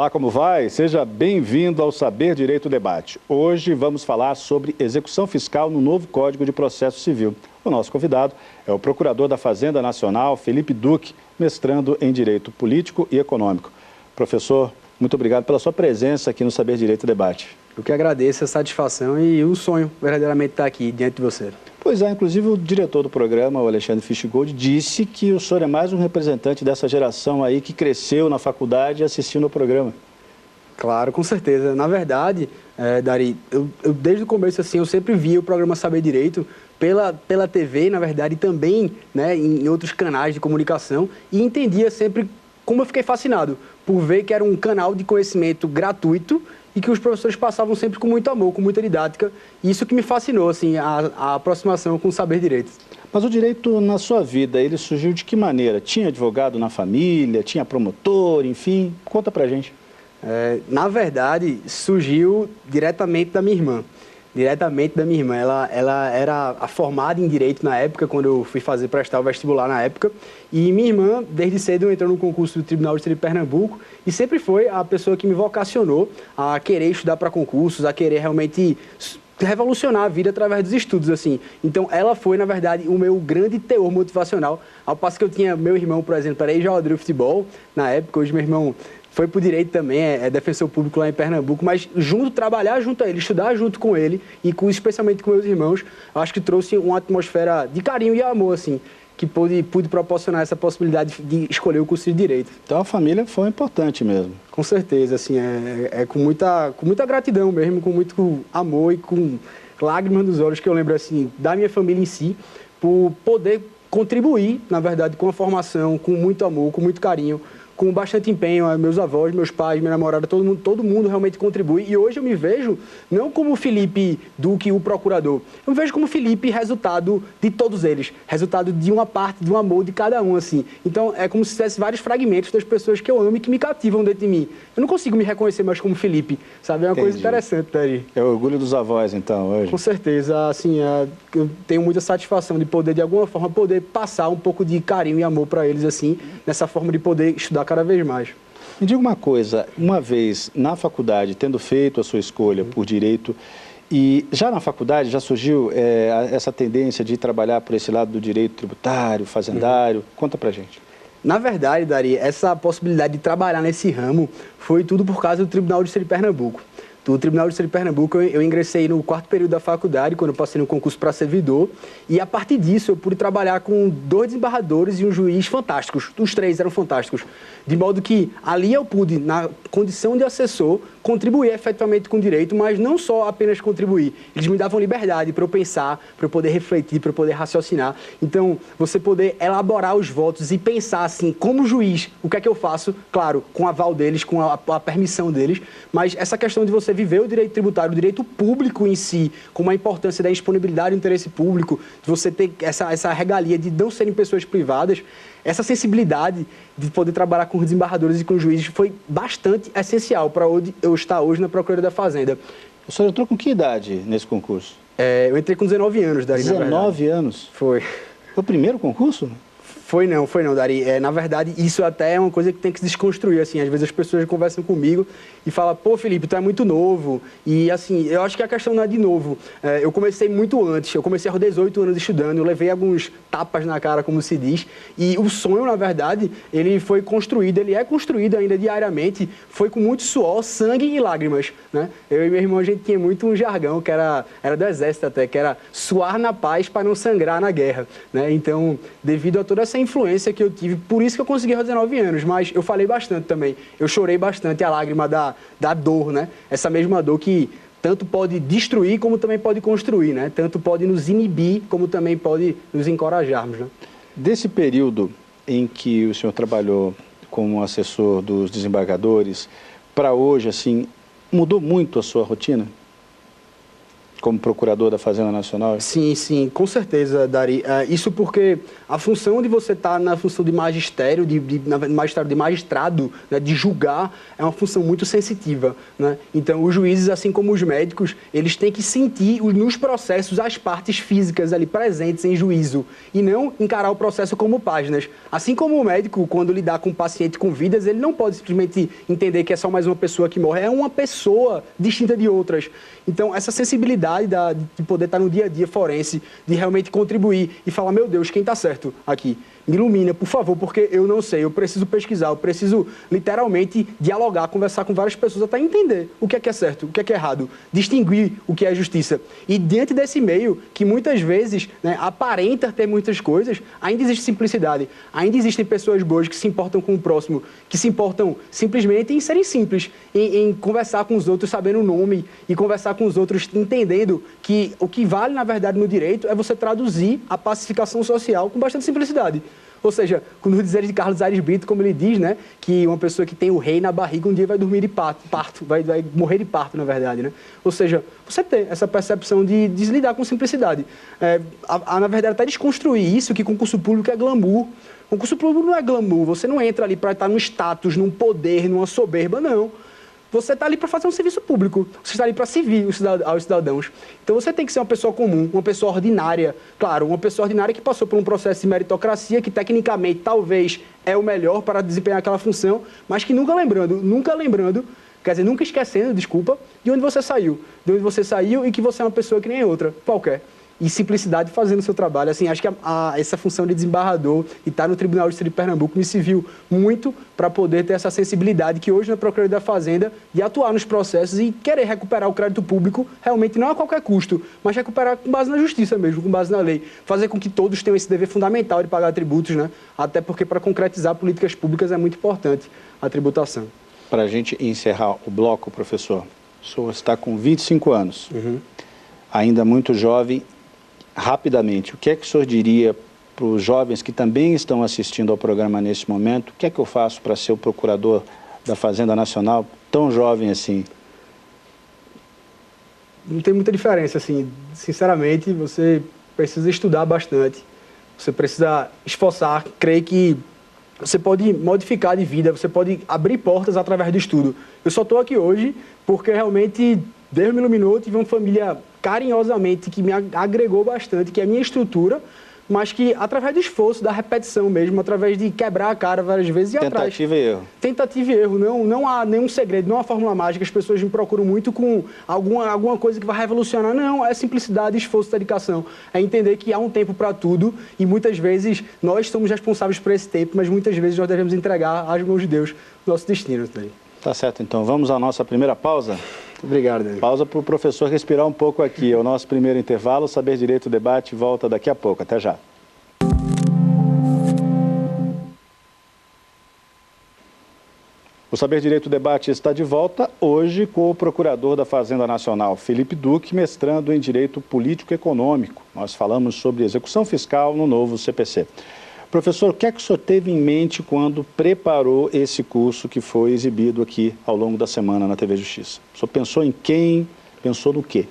Olá, como vai? Seja bem-vindo ao Saber Direito Debate. Hoje vamos falar sobre execução fiscal no novo Código de Processo Civil. O nosso convidado é o Procurador da Fazenda Nacional, Felipe Duque, mestrando em Direito Político e Econômico. Professor, muito obrigado pela sua presença aqui no Saber Direito Debate. Eu que agradeço a satisfação e o sonho verdadeiramente estar aqui diante de você. Pois é, inclusive o diretor do programa, o Alexandre Fischgold, disse que o senhor é mais um representante dessa geração aí que cresceu na faculdade assistindo ao programa. Claro, com certeza. Na verdade, Dari, eu desde o começo assim, eu sempre vi o programa Saber Direito pela TV, na verdade, e também, né, em outros canais de comunicação, e entendia sempre como eu fiquei fascinado por ver que era um canal de conhecimento gratuito e que os professores passavam sempre com muito amor, com muita didática. E isso que me fascinou, assim, a aproximação com o saber direito. Mas o direito, na sua vida, ele surgiu de que maneira? Tinha advogado na família, tinha promotor, enfim? Conta pra gente. Na verdade, surgiu diretamente da minha irmã. Ela era formada em Direito na época, quando eu fui prestar o vestibular na época. E minha irmã, desde cedo, entrou no concurso do Tribunal de Justiça de Pernambuco e sempre foi a pessoa que me vocacionou a querer estudar para concursos, a querer realmente revolucionar a vida através dos estudos, assim. Então, ela foi, na verdade, o meu grande teor motivacional, ao passo que eu tinha meu irmão, por exemplo, era ex-jogador de futebol na época. Hoje meu irmão foi para o direito também, é defensor público lá em Pernambuco, mas trabalhar junto a ele, estudar junto com ele e especialmente com meus irmãos, eu acho que trouxe uma atmosfera de carinho e amor, assim, que pude proporcionar essa possibilidade de escolher o curso de Direito. Então a família foi importante mesmo. Com certeza, assim, com muita gratidão mesmo, com muito amor e com lágrimas nos olhos que eu lembro, assim, da minha família em si, por poder contribuir, na verdade, com a formação, com muito amor, com muito carinho, com bastante empenho, meus avós, meus pais, minha namorada, todo mundo realmente contribui. E hoje eu me vejo não como Felipe Duque, o procurador, eu me vejo como Felipe resultado de todos eles, resultado de uma parte, de um amor de cada um, assim. Então é como se tivesse vários fragmentos das pessoas que eu amo e que me cativam dentro de mim. Eu não consigo me reconhecer mais como Felipe, sabe? É uma coisa interessante, Dari. É o orgulho dos avós, então, hoje? Com certeza, assim, eu tenho muita satisfação de poder, de alguma forma, poder passar um pouco de carinho e amor para eles, assim, nessa forma de poder estudar cada vez mais. Me diga uma coisa, uma vez na faculdade, tendo feito a sua escolha por direito, e já na faculdade já surgiu essa tendência de trabalhar por esse lado do direito tributário, fazendário? Conta pra gente. Na verdade, Dari, essa possibilidade de trabalhar nesse ramo foi tudo por causa do Tribunal de Justiça de Pernambuco. Do Tribunal de Justiça de Pernambuco, eu ingressei no 4º período da faculdade, quando eu passei no concurso para servidor, e a partir disso eu pude trabalhar com 2 desembargadores e um juiz fantásticos. Os 3 eram fantásticos. De modo que ali eu pude, na condição de assessor, contribuir efetivamente com o direito, mas não só apenas contribuir. Eles me davam liberdade para eu pensar, para eu poder refletir, para eu poder raciocinar. Então, você poder elaborar os votos e pensar assim, como juiz, o que é que eu faço? Claro, com o aval deles, com a permissão deles, mas essa questão de você viver o direito tributário, o direito público em si, com a importância da disponibilidade do interesse público, de você ter essa regalia de não serem pessoas privadas, essa sensibilidade de poder trabalhar com os desembargadores e com os juízes foi bastante essencial para onde eu estar hoje na Procuradoria da Fazenda. O senhor entrou com que idade nesse concurso? Eu entrei com 19 anos, Dari. 19 anos? Foi. Foi o primeiro concurso? Foi não, Dari. Na verdade, isso até é uma coisa que tem que se desconstruir, assim. Às vezes as pessoas conversam comigo e falam, pô, Felipe, tu é muito novo. E, assim, eu acho que a questão não é de novo. Eu comecei muito antes. Eu comecei aos 18 anos estudando. Eu levei alguns tapas na cara, como se diz. E o sonho, na verdade, ele foi construído. Ele é construído ainda diariamente. Foi com muito suor, sangue e lágrimas, né? Eu e meu irmão, a gente tinha muito um jargão, que era do exército até, que era suar na paz para não sangrar na guerra, né? Então, devido a toda essa influência que eu tive, por isso que eu consegui aos 19 anos, mas eu falei bastante também, eu chorei bastante a lágrima da dor, né? Essa mesma dor que tanto pode destruir como também pode construir, né? Tanto pode nos inibir como também pode nos encorajarmos, né? Desse período em que o senhor trabalhou como assessor dos desembargadores, para hoje, assim, mudou muito a sua rotina? como procurador da Fazenda Nacional? Sim, sim, com certeza, Dari. Isso porque a função de você estar na função de magistério, de magistrado, né, de julgar, é uma função muito sensitiva, né? Então, os juízes, assim como os médicos, eles têm que sentir nos processos as partes físicas ali presentes em juízo e não encarar o processo como páginas. Assim como o médico, quando lidar com um paciente com vidas, ele não pode simplesmente entender que é só mais uma pessoa que morre, é uma pessoa distinta de outras. Então, essa sensibilidade de poder estar no dia a dia forense, de realmente contribuir e falar, meu Deus, quem está certo aqui? Me ilumina, por favor, porque eu não sei, eu preciso pesquisar, eu preciso literalmente dialogar, conversar com várias pessoas até entender o que é certo, o que é errado, distinguir o que é justiça. E diante desse meio, que muitas vezes, né, aparenta ter muitas coisas, ainda existe simplicidade, ainda existem pessoas boas que se importam com o próximo, que se importam simplesmente em serem simples, em conversar com os outros sabendo o nome e conversar com os outros entendendo que o que vale, na verdade, no direito é você traduzir a pacificação social com bastante simplicidade. Ou seja, quando dizer de Carlos Aires Brito, como ele diz, né, que uma pessoa que tem o rei na barriga um dia vai dormir de parto, vai morrer de parto, na verdade, né? Ou seja, você ter essa percepção de lidar com simplicidade. Na verdade, até desconstruir isso, que concurso público é glamour. Concurso público não é glamour, você não entra ali para estar num status, num poder, numa soberba, não. Você está ali para fazer um serviço público, você está ali para servir aos cidadãos. Então você tem que ser uma pessoa comum, uma pessoa ordinária, claro, uma pessoa ordinária que passou por um processo de meritocracia, que tecnicamente talvez é o melhor para desempenhar aquela função, mas que nunca lembrando, quer dizer, nunca esquecendo, desculpa, de onde você saiu e que você é uma pessoa que nem outra, qualquer. E simplicidade fazendo o seu trabalho. Assim, acho que essa função de desembargador e estar no Tribunal de Justiça de Pernambuco me serviu muito para poder ter essa sensibilidade que hoje na Procuradoria da Fazenda, de atuar nos processos e querer recuperar o crédito público, realmente não a qualquer custo, mas recuperar com base na justiça mesmo, com base na lei. Fazer com que todos tenham esse dever fundamental de pagar tributos, né? Até porque para concretizar políticas públicas é muito importante a tributação. Para a gente encerrar o bloco, professor, o senhor está com 25 anos, ainda muito jovem. Rapidamente, o que é que o senhor diria para os jovens que também estão assistindo ao programa nesse momento? O que é que eu faço para ser o procurador da Fazenda Nacional tão jovem assim? Não tem muita diferença, assim. Sinceramente, você precisa estudar bastante. Você precisa esforçar, crer que você pode modificar de vida, você pode abrir portas através do estudo. Eu só estou aqui hoje porque realmente Deus me iluminou, tive uma família carinhosamente que me agregou bastante, que é a minha estrutura, mas que através do esforço, da repetição mesmo, através de quebrar a cara várias vezes e atrás. Tentativa e erro. Tentativa e erro. Não há nenhum segredo, não há fórmula mágica. As pessoas me procuram muito com alguma coisa que vai revolucionar. Não, é simplicidade, esforço, dedicação. É entender que há um tempo para tudo e muitas vezes nós somos responsáveis por esse tempo, mas muitas vezes nós devemos entregar às mãos de Deus o nosso destino. Tá certo, então. Vamos à nossa primeira pausa? Obrigado, Dani. Pausa para o professor respirar um pouco aqui. É o nosso primeiro intervalo. O Saber Direito Debate volta daqui a pouco. Até já. O Saber Direito Debate está de volta hoje com o procurador da Fazenda Nacional, Felipe Duque, mestrando em Direito Político e Econômico. Nós falamos sobre execução fiscal no novo CPC. Professor, o que é que o senhor teve em mente quando preparou esse curso que foi exibido aqui ao longo da semana na TV Justiça? O senhor pensou em quem? Pensou no quê?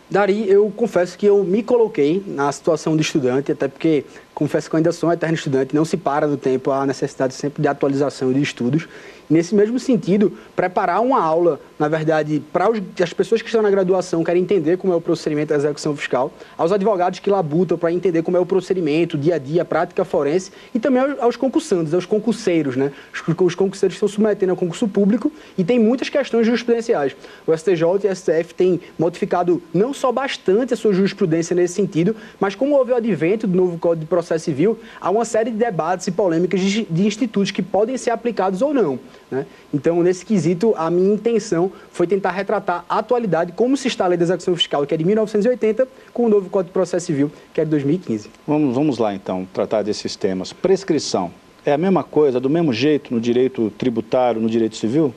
Dari, eu confesso que eu me coloquei na situação de estudante, até porque confesso que eu ainda sou um eterno estudante, não se para no tempo a necessidade sempre de atualização e de estudos. Nesse mesmo sentido, preparar uma aula, na verdade, para as pessoas que estão na graduação querem entender como é o procedimento da execução fiscal, aos advogados que labutam para entender como é o procedimento, dia a dia, a prática forense, e também aos concursantes, aos concurseiros, né? Os concurseiros estão submetendo ao concurso público e tem muitas questões jurisprudenciais. O STJ e o STF têm modificado não só bastante a sua jurisprudência nesse sentido, mas como houve o advento do novo Código de Processo Civil, há uma série de debates e polêmicas de institutos que podem ser aplicados ou não, né? Então, nesse quesito, a minha intenção foi tentar retratar a atualidade, como se está a lei da execução fiscal, que é de 1980, com o novo Código de Processo Civil, que é de 2015. Vamos lá, então, tratar desses temas. Prescrição. É a mesma coisa, do mesmo jeito no direito tributário, no direito civil?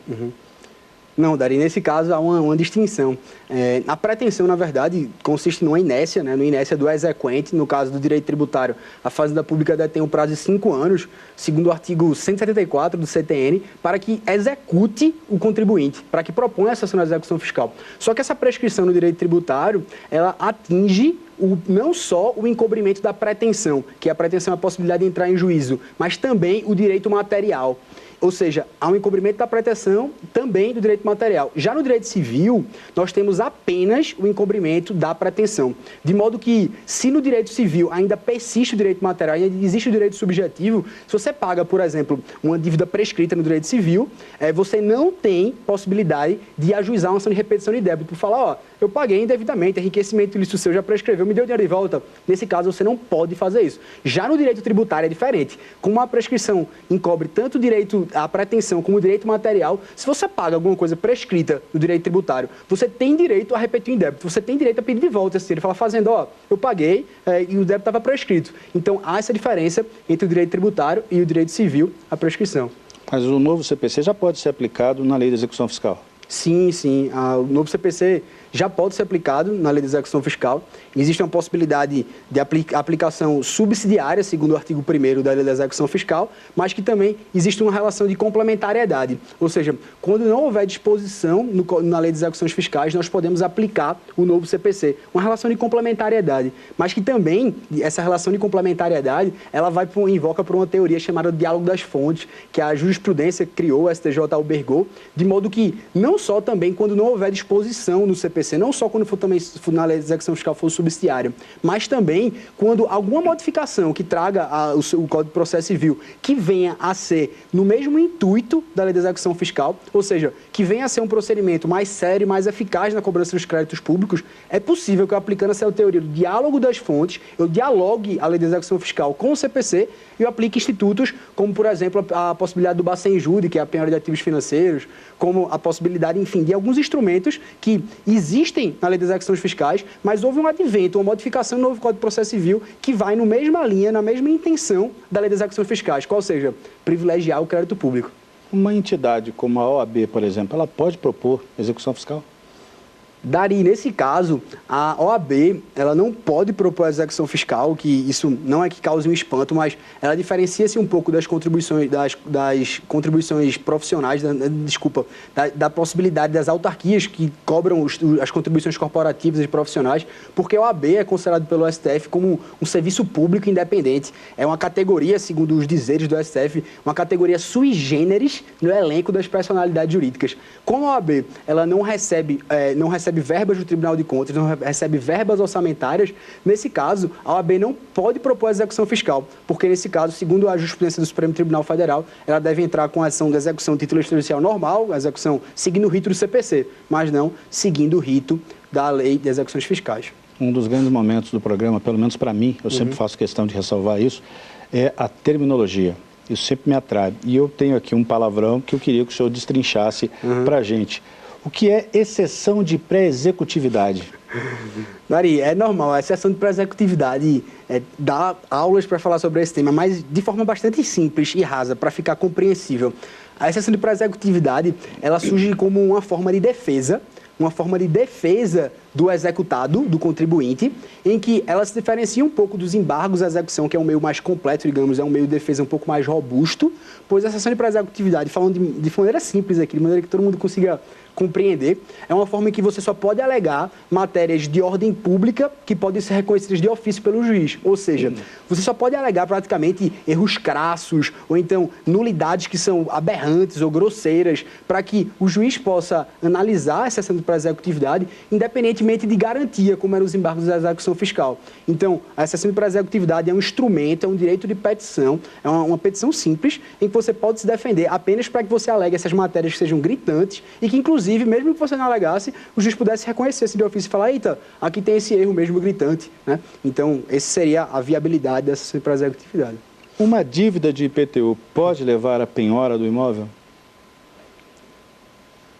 Não, Dari, nesse caso há uma distinção. A pretensão, na verdade, consiste numa inércia, né, numa inércia do exequente. No caso do direito tributário, a Fazenda Pública detém um prazo de 5 anos, segundo o artigo 174 do CTN, para que execute o contribuinte, para que proponha essa ação de execução fiscal. Só que essa prescrição no direito tributário, ela atinge não só o encobrimento da pretensão, que a pretensão é a possibilidade de entrar em juízo, mas também o direito material. Ou seja, há um encobrimento da pretensão também do direito material. Já no direito civil, nós temos apenas o encobrimento da pretensão. De modo que, se no direito civil ainda persiste o direito material, ainda existe o direito subjetivo, se você paga, por exemplo, uma dívida prescrita no direito civil, você não tem possibilidade de ajuizar uma ação de repetição de débito. Por falar, eu paguei indevidamente, enriquecimento ilícito seu já prescreveu, me deu dinheiro de volta. Nesse caso, você não pode fazer isso. Já no direito tributário é diferente. Como a prescrição encobre tanto o direito a pretensão como o direito material, se você paga alguma coisa prescrita no direito tributário, você tem direito a repetir em débito, você tem direito a pedir de volta. Se ele fala fazendo, eu paguei e o débito estava prescrito. Então, há essa diferença entre o direito tributário e o direito civil, a prescrição. Mas o novo CPC já pode ser aplicado na lei de execução fiscal? Sim, sim. O novo CPC já pode ser aplicado na lei de execução fiscal. Existe uma possibilidade de aplicação subsidiária, segundo o artigo 1º da lei de execução fiscal, mas que também existe uma relação de complementariedade. Ou seja, quando não houver disposição na lei de execuções fiscais, nós podemos aplicar o novo CPC. Uma relação de complementariedade, mas que também, essa relação de complementariedade, ela vai invoca por uma teoria chamada diálogo das fontes, que a jurisprudência criou, o STJ albergou, de modo que não só também quando não houver disposição no CPC, não só quando for também na lei de execução fiscal for subsidiário, mas também quando alguma modificação que traga o Código de Processo Civil que venha a ser no mesmo intuito da lei de execução fiscal, ou seja, que venha a ser um procedimento mais sério e mais eficaz na cobrança dos créditos públicos, é possível que eu, aplicando essa teoria do diálogo das fontes, eu dialogue a lei de execução fiscal com o CPC e eu aplique institutos como, por exemplo, a possibilidade do Bacen-Jude, que é a penhora de ativos financeiros, como a possibilidade, enfim, de alguns instrumentos que existem na lei das execuções fiscais, mas houve um advento, uma modificação no novo Código de Processo Civil que vai na mesma linha, na mesma intenção da lei das execuções fiscais, qual seja, privilegiar o crédito público. Uma entidade como a OAB, por exemplo, ela pode propor execução fiscal? Dari, nesse caso, a OAB ela não pode propor a execução fiscal, que isso não é que cause um espanto, mas ela diferencia-se um pouco das contribuições, das contribuições profissionais, da possibilidade das autarquias que cobram as contribuições corporativas e profissionais, porque a OAB é considerado pelo STF como um serviço público independente. É uma categoria, segundo os dizeres do STF, uma categoria sui generis no elenco das personalidades jurídicas. Como a OAB ela não recebe verbas do Tribunal de Contas, não recebe verbas orçamentárias, nesse caso, a OAB não pode propor a execução fiscal, porque nesse caso, segundo a jurisprudência do Supremo Tribunal Federal, ela deve entrar com a ação de execução de título extrajudicial normal, a execução seguindo o rito do CPC, mas não seguindo o rito da Lei de Execuções Fiscais. Um dos grandes momentos do programa, pelo menos para mim, eu sempre faço questão de ressalvar isso, é a terminologia. Isso sempre me atrai. E eu tenho aqui um palavrão que eu queria que o senhor destrinchasse para a gente. O que é exceção de pré-executividade? Dari, é normal, a exceção de pré-executividade dá aulas para falar sobre esse tema, mas de forma bastante simples e rasa, para ficar compreensível. A exceção de pré-executividade, ela surge como uma forma de defesa do executado, do contribuinte, em que ela se diferencia um pouco dos embargos à execução, que é um meio mais completo, digamos, é um meio de defesa um pouco mais robusto, pois a exceção de pré-executividade, falando de maneira simples aqui, de maneira que todo mundo consiga compreender, é uma forma em que você só pode alegar matérias de ordem pública que podem ser reconhecidas de ofício pelo juiz. Ou seja, você só pode alegar praticamente erros crassos ou então nulidades que são aberrantes ou grosseiras para que o juiz possa analisar a exceção de pré-executividade independentemente de garantia, como eram os embargos da execução fiscal. Então, a exceção de pré-executividade é um instrumento, é um direito de petição, é uma petição simples em que você pode se defender apenas para que você alegue essas matérias que sejam gritantes e que, inclusive, mesmo que você não alegasse, o juiz pudesse reconhecer esse de ofício e falar, eita, aqui tem esse erro mesmo gritante, né? Então, essa seria a viabilidade dessa exceção de pré-executividade. Uma dívida de IPTU pode levar à penhora do imóvel?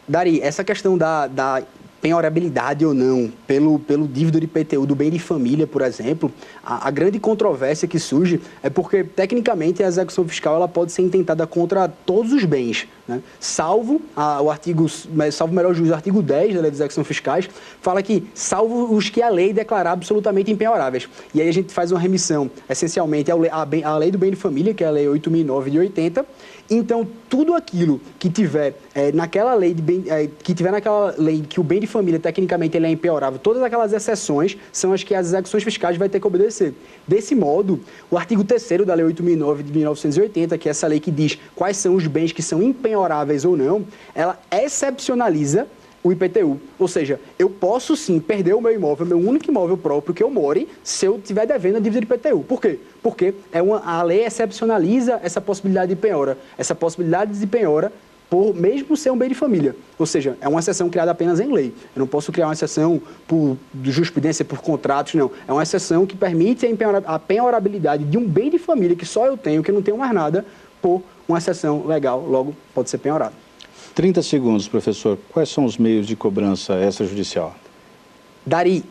Dari, essa questão da penhorabilidade ou não, pelo dívida de IPTU do bem de família, por exemplo, a grande controvérsia que surge é porque, tecnicamente, a execução fiscal ela pode ser intentada contra todos os bens, né? Salvo o melhor juízo, o artigo 10 da Lei das Execuções Fiscais, fala que salvo os que a lei declarar absolutamente impenhoráveis. E aí a gente faz uma remissão, essencialmente, à Lei do Bem de Família, que é a Lei 8.009 de 80. Então, tudo aquilo que tiver naquela lei que o bem de família, tecnicamente, ele é impenhorável, todas aquelas exceções são as que as execuções fiscais vai ter que obedecer. Desse modo, o artigo 3º da Lei 8.009 de 1980, que é essa lei que diz quais são os bens que são impenhoráveis ou não, ela excepcionaliza o IPTU. Ou seja, eu posso sim perder o meu imóvel, meu único imóvel próprio que eu more, se eu estiver devendo a dívida de IPTU. Por quê? Porque a lei excepcionaliza essa possibilidade de penhora. Essa possibilidade de penhora por mesmo ser um bem de família. Ou seja, é uma exceção criada apenas em lei. Eu não posso criar uma exceção por jurisprudência, por contratos, não. É uma exceção que permite a penhorabilidade de um bem de família que só eu tenho, que não tenho mais nada, por uma exceção legal, logo pode ser penhorado. 30 segundos, professor. Quais são os meios de cobrança extrajudicial? Dari,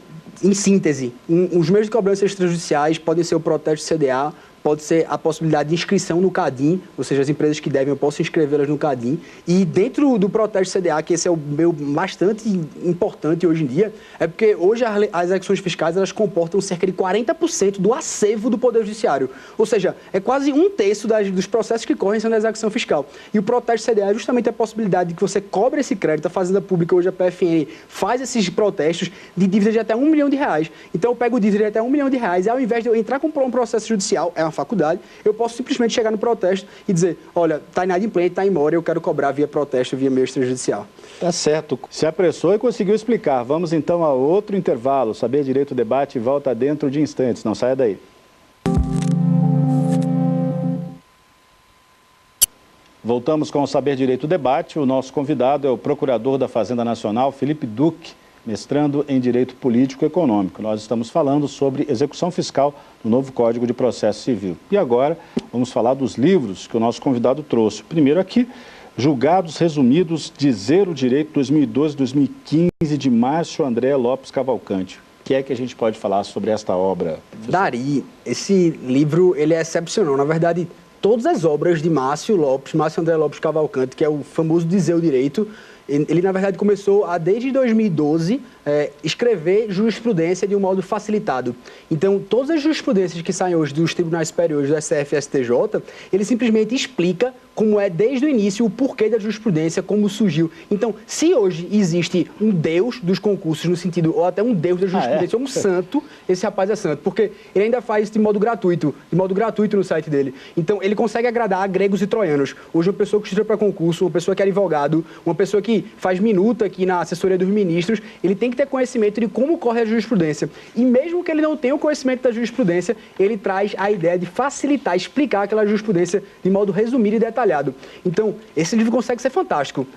em síntese, os meios de cobrança extrajudiciais podem ser o protesto CDA, pode ser a possibilidade de inscrição no CADIM, ou seja, as empresas que devem, eu posso inscrevê-las no CADIM. E dentro do protesto CDA, que esse é o meu bastante importante hoje em dia, é porque hoje as execuções fiscais elas comportam cerca de 40% do acervo do Poder Judiciário. Ou seja, é quase 1/3 dos processos que correm sendo a execução fiscal. E o protesto CDA é justamente a possibilidade de que você cobre esse crédito. A Fazenda Pública, hoje a PFN, faz esses protestos de dívidas de até R$1 milhão. Então eu pego dívida de até R$1 milhão e ao invés de eu entrar com um processo judicial, uma faculdade, eu posso simplesmente chegar no protesto e dizer, olha, está inadimplente, está em mora, eu quero cobrar via protesto, via meio extrajudicial. Tá certo. Se apressou e conseguiu explicar. Vamos então a outro intervalo. Saber Direito Debate volta dentro de instantes. Não saia daí. Voltamos com o Saber Direito Debate. O nosso convidado é o Procurador da Fazenda Nacional, Felipe Duque, mestrando em Direito Político e Econômico. Nós estamos falando sobre execução fiscal no novo Código de Processo Civil. E agora vamos falar dos livros que o nosso convidado trouxe. Primeiro aqui, Julgados Resumidos, Dizer o Direito 2012-2015, de Márcio André Lopes Cavalcante. O que é que a gente pode falar sobre esta obra, professor? Dari, esse livro ele é excepcional. Na verdade, todas as obras de Márcio André Lopes Cavalcante, que é o famoso Dizer o Direito, ele, na verdade, começou desde 2012, escrever jurisprudência de um modo facilitado. Então, todas as jurisprudências que saem hoje dos tribunais superiores do SF e STJ, ele simplesmente explica como é desde o início o porquê da jurisprudência, como surgiu. Então, se hoje existe um deus dos concursos no sentido, ou até um deus da jurisprudência, ou um santo, esse rapaz é santo, porque ele ainda faz isso de modo gratuito no site dele. Então, ele consegue agradar a gregos e troianos. Hoje, uma pessoa que estuda para concurso, uma pessoa que é advogado, uma pessoa que faz minuta aqui na assessoria dos ministros, ele tem que ter conhecimento de como corre a jurisprudência. E mesmo que ele não tenha o conhecimento da jurisprudência, ele traz a ideia de facilitar, explicar aquela jurisprudência de modo resumido e detalhado. Então, esse livro consegue ser fantástico.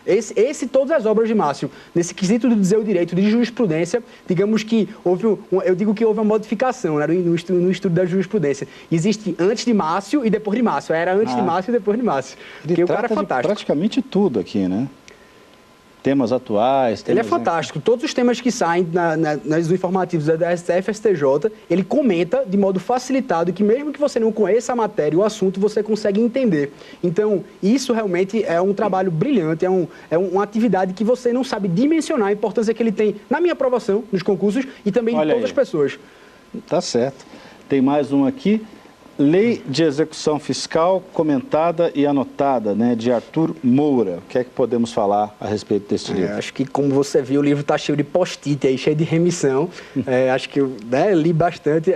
Todas as obras de Márcio, nesse quesito de dizer o direito de jurisprudência, digamos que houve uma modificação, né, no estudo da jurisprudência. Existe antes de Márcio e depois de Márcio. Era antes de Márcio e depois de Márcio. Porque o cara é fantástico. Praticamente tudo aqui, né? Temas atuais. Ele é fantástico. Todos os temas que saem nos informativos da STF e STJ, ele comenta de modo facilitado que mesmo que você não conheça a matéria, o assunto, você consegue entender. Então, isso realmente é um trabalho brilhante, é uma atividade que você não sabe dimensionar a importância que ele tem na minha aprovação, nos concursos e também de todas as pessoas. Tá certo. Tem mais um aqui. Lei de Execução Fiscal comentada e anotada, né, de Arthur Moura. O que é que podemos falar a respeito deste livro? Acho que, como você viu, o livro está cheio de post-it aí, cheio de remissão. Acho que li bastante.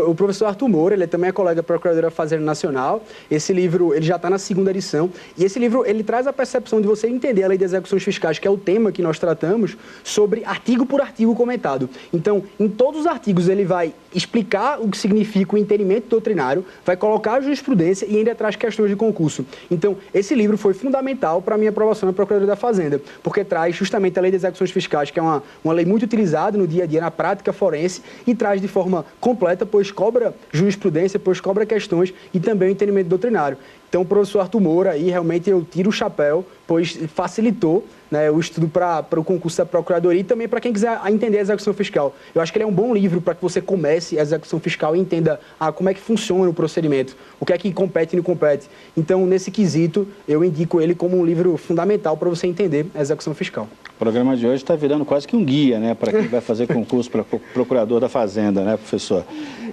O professor Arthur Moura, ele também é colega da Procuradoria da Fazenda Nacional. Esse livro ele já está na 2ª edição. E esse livro ele traz a percepção de você entender a Lei de Execuções Fiscais, que é o tema que nós tratamos, sobre artigo por artigo comentado. Então, em todos os artigos, ele vai explicar o que significa o entendimento doutrinário, vai colocar a jurisprudência e ainda traz questões de concurso. Então, esse livro foi fundamental para a minha aprovação na Procuradoria da Fazenda, porque traz justamente a Lei de Execuções Fiscais, que é uma lei muito utilizada no dia a dia, na prática forense, e traz de forma completa, pois cobra jurisprudência, pois cobra questões e também o entendimento doutrinário. Então, o professor Arthur Moura, aí realmente eu tiro o chapéu, pois facilitou, né, o estudo para o concurso da Procuradoria e também para quem quiser entender a execução fiscal. Eu acho que ele é um bom livro para que você comece a execução fiscal e entenda como é que funciona o procedimento, o que é que compete e não compete. Então, nesse quesito, eu indico ele como um livro fundamental para você entender a execução fiscal. O programa de hoje está virando quase que um guia, né, para quem vai fazer concurso para procurador da Fazenda, né, professor?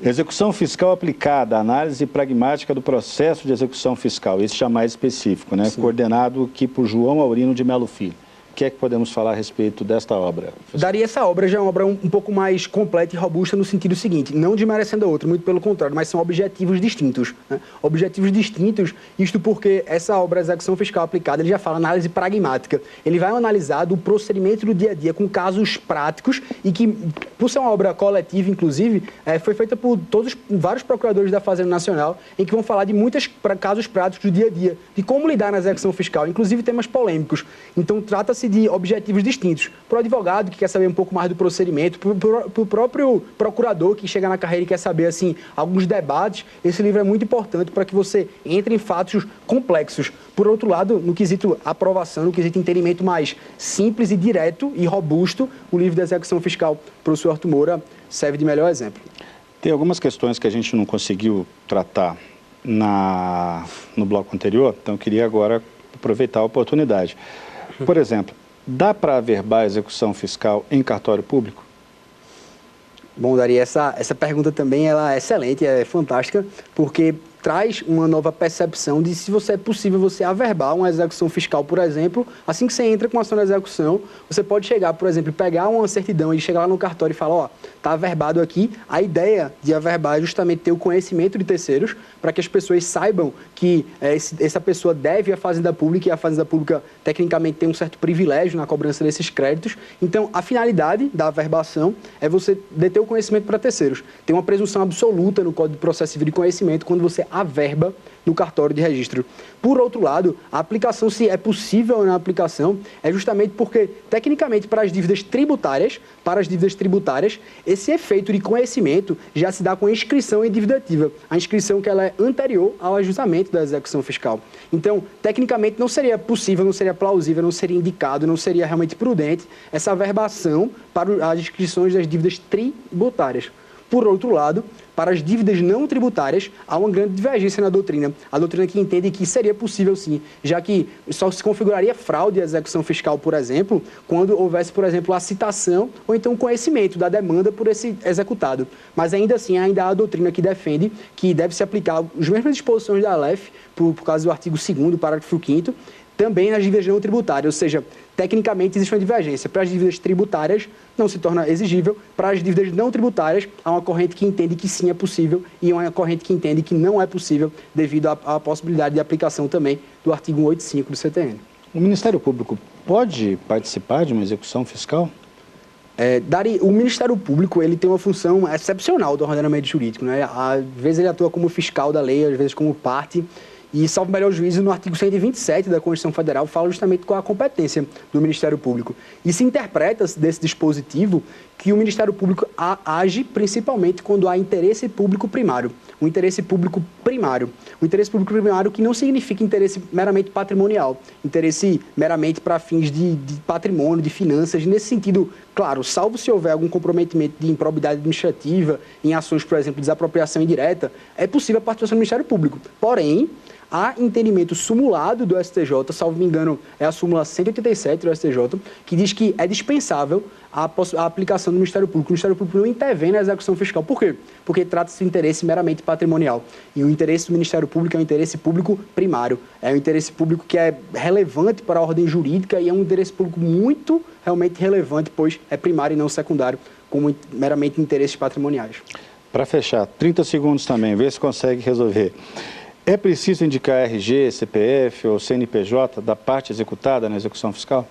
Execução fiscal aplicada, análise pragmática do processo de execução fiscal, esse já mais específico, né, coordenado aqui por João Aurino de Melo Filho. O que é que podemos falar a respeito desta obra, professor? Daria essa obra já é uma obra um pouco mais completa e robusta no sentido seguinte, não desmerecendo a outra, muito pelo contrário, mas são objetivos distintos. Né? Objetivos distintos, isto porque essa obra, Execução Fiscal Aplicada, ele já fala análise pragmática. Ele vai analisar do procedimento do dia a dia com casos práticos e que, por ser uma obra coletiva, inclusive, foi feita por vários procuradores da Fazenda Nacional, em que vão falar de muitos casos práticos do dia a dia, de como lidar na execução fiscal, inclusive temas polêmicos. Então, trata-se de objetivos distintos. Para o advogado que quer saber um pouco mais do procedimento, para o próprio procurador que chega na carreira e quer saber assim, alguns debates, esse livro é muito importante para que você entre em fatos complexos. Por outro lado, no quesito aprovação, no quesito entendimento mais simples e direto e robusto, o livro da execução fiscal, professor Arthur Moura, serve de melhor exemplo. Tem algumas questões que a gente não conseguiu tratar no bloco anterior, então eu queria agora aproveitar a oportunidade. Por exemplo, dá para averbar a execução fiscal em cartório público? Bom, Dari, essa pergunta também ela é excelente, é fantástica, porque traz uma nova percepção de se é possível você averbar uma execução fiscal, por exemplo. Assim que você entra com a ação de execução, você pode chegar, por exemplo, pegar uma certidão e chegar lá no cartório e falar, ó, está averbado aqui. A ideia de averbar é justamente ter o conhecimento de terceiros, para que as pessoas saibam que essa pessoa deve à Fazenda Pública, e a Fazenda Pública, tecnicamente, tem um certo privilégio na cobrança desses créditos. Então, a finalidade da averbação é você deter o conhecimento para terceiros. Tem uma presunção absoluta no Código de Processo Civil de conhecimento quando você averba no cartório de registro. Por outro lado, a aplicação, se é possível ou não a aplicação, é justamente porque, tecnicamente, para as dívidas tributárias, esse efeito de conhecimento já se dá com a inscrição em dívida ativa. A inscrição que ela é anterior ao ajustamento da execução fiscal. Então, tecnicamente, não seria possível, não seria plausível, não seria indicado, não seria realmente prudente essa averbação para as inscrições das dívidas tributárias. Por outro lado, para as dívidas não tributárias, há uma grande divergência na doutrina. A doutrina que entende que seria possível sim, já que só se configuraria fraude à execução fiscal, por exemplo, quando houvesse, por exemplo, a citação ou então o conhecimento da demanda por esse executado. Mas ainda assim, ainda há a doutrina que defende que deve se aplicar as mesmas disposições da LEF, por causa do artigo 2º, parágrafo 5º, também nas dívidas não tributárias, ou seja, tecnicamente existe uma divergência. Para as dívidas tributárias não se torna exigível, para as dívidas não tributárias há uma corrente que entende que sim é possível e uma corrente que entende que não é possível devido à possibilidade de aplicação também do artigo 185 do CTN. O Ministério Público pode participar de uma execução fiscal? Dari, o Ministério Público ele tem uma função excepcional do ordenamento jurídico, né? Às vezes ele atua como fiscal da lei, às vezes como parte. E, salvo melhor juízo, no artigo 127 da Constituição Federal, fala justamente qual a competência do Ministério Público. E se interpreta desse dispositivo que o Ministério Público age principalmente quando há interesse público primário. O interesse público primário. O interesse público primário que não significa interesse meramente patrimonial, interesse meramente para fins de patrimônio, de finanças. Nesse sentido, claro, salvo se houver algum comprometimento de improbidade administrativa em ações, por exemplo, de desapropriação indireta, é possível a participação do Ministério Público. Porém, há entendimento sumulado do STJ, salvo me engano, é a súmula 187 do STJ, que diz que é dispensável a aplicação do Ministério Público. O Ministério Público não intervém na execução fiscal. Por quê? Porque trata-se de interesse meramente patrimonial. E o interesse do Ministério Público é um interesse público primário. É um interesse público que é relevante para a ordem jurídica e é um interesse público muito realmente relevante, pois é primário e não secundário, como meramente interesses patrimoniais. Para fechar, 30 segundos também, vê se consegue resolver. É preciso indicar RG, CPF ou CNPJ da parte executada na execução fiscal?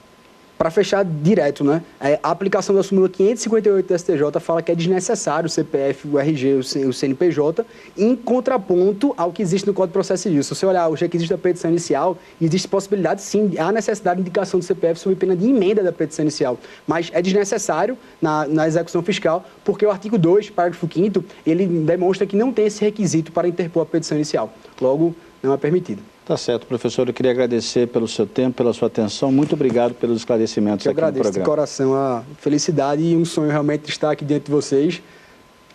Para fechar direto, né? A aplicação da súmula 558 do STJ fala que é desnecessário o CPF, o RG, o CNPJ, em contraponto ao que existe no Código de Processo Civil. Se você olhar os requisitos da petição inicial, existe possibilidade, sim, há necessidade de indicação do CPF sob pena de emenda da petição inicial, mas é desnecessário na execução fiscal, porque o artigo 2, parágrafo 5º, ele demonstra que não tem esse requisito para interpor a petição inicial. Logo, não é permitido. Tá certo, professor. Eu queria agradecer pelo seu tempo, pela sua atenção. Muito obrigado pelos esclarecimentos aqui no programa. Eu agradeço de coração a felicidade e um sonho realmente de estar aqui diante de vocês.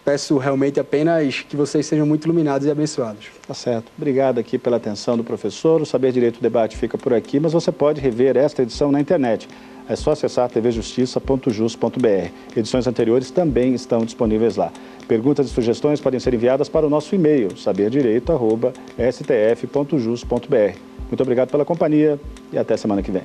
Peço realmente apenas que vocês sejam muito iluminados e abençoados. Tá certo. Obrigado aqui pela atenção do professor. O Saber Direito Debate fica por aqui, mas você pode rever esta edição na internet. É só acessar tvjustiça.jus.br. Edições anteriores também estão disponíveis lá. Perguntas e sugestões podem ser enviadas para o nosso e-mail, saberdireito@stf.jus.br. Muito obrigado pela companhia e até semana que vem.